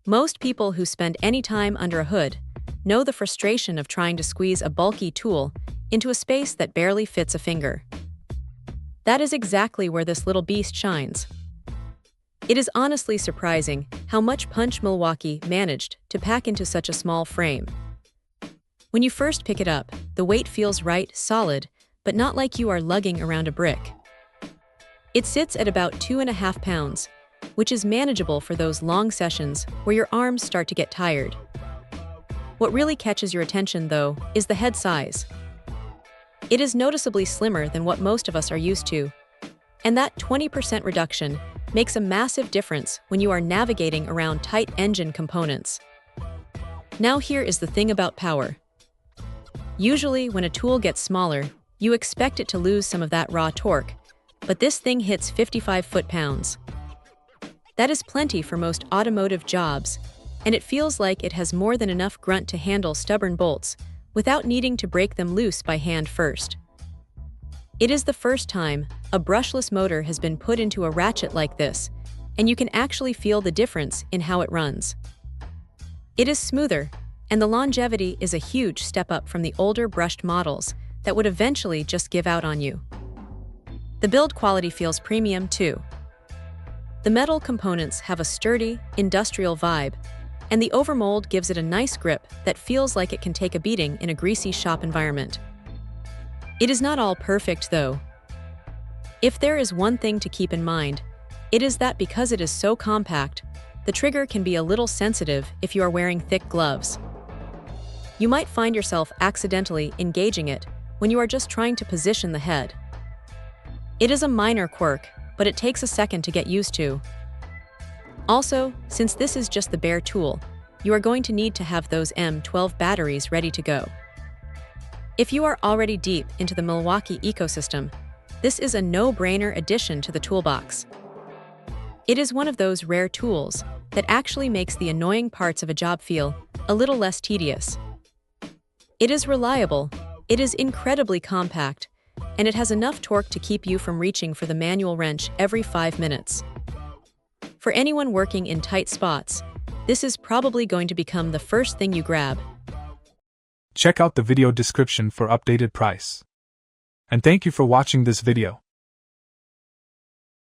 Most people who spend any time under a hood know the frustration of trying to squeeze a bulky tool into a space that barely fits a finger. That is exactly where this little beast shines. It is honestly surprising how much punch Milwaukee managed to pack into such a small frame. When you first pick it up, the weight feels right, solid, but not like you are lugging around a brick. It sits at about 2.5 pounds, which is manageable for those long sessions where your arms start to get tired. What really catches your attention, though, is the head size. It is noticeably slimmer than what most of us are used to, and that 20% reduction makes a massive difference when you are navigating around tight engine components. Now here is the thing about power. Usually, when a tool gets smaller, you expect it to lose some of that raw torque, but this thing hits 55 foot-pounds. That is plenty for most automotive jobs, and it feels like it has more than enough grunt to handle stubborn bolts without needing to break them loose by hand first. It is the first time a brushless motor has been put into a ratchet like this, and you can actually feel the difference in how it runs. It is smoother, and the longevity is a huge step up from the older brushed models that would eventually just give out on you. The build quality feels premium too. The metal components have a sturdy, industrial vibe, and the overmold gives it a nice grip that feels like it can take a beating in a greasy shop environment. It is not all perfect, though. If there is one thing to keep in mind, it is that because it is so compact, the trigger can be a little sensitive if you are wearing thick gloves. You might find yourself accidentally engaging it when you are just trying to position the head. It is a minor quirk, but it takes a second to get used to. Also, since this is just the bare tool, you are going to need to have those M12 batteries ready to go. If you are already deep into the Milwaukee ecosystem, this is a no-brainer addition to the toolbox. It is one of those rare tools that actually makes the annoying parts of a job feel a little less tedious. It is reliable, it is incredibly compact, and it has enough torque to keep you from reaching for the manual wrench every 5 minutes. For anyone working in tight spots, this is probably going to become the first thing you grab. Check out the video description for updated price. And thank you for watching this video.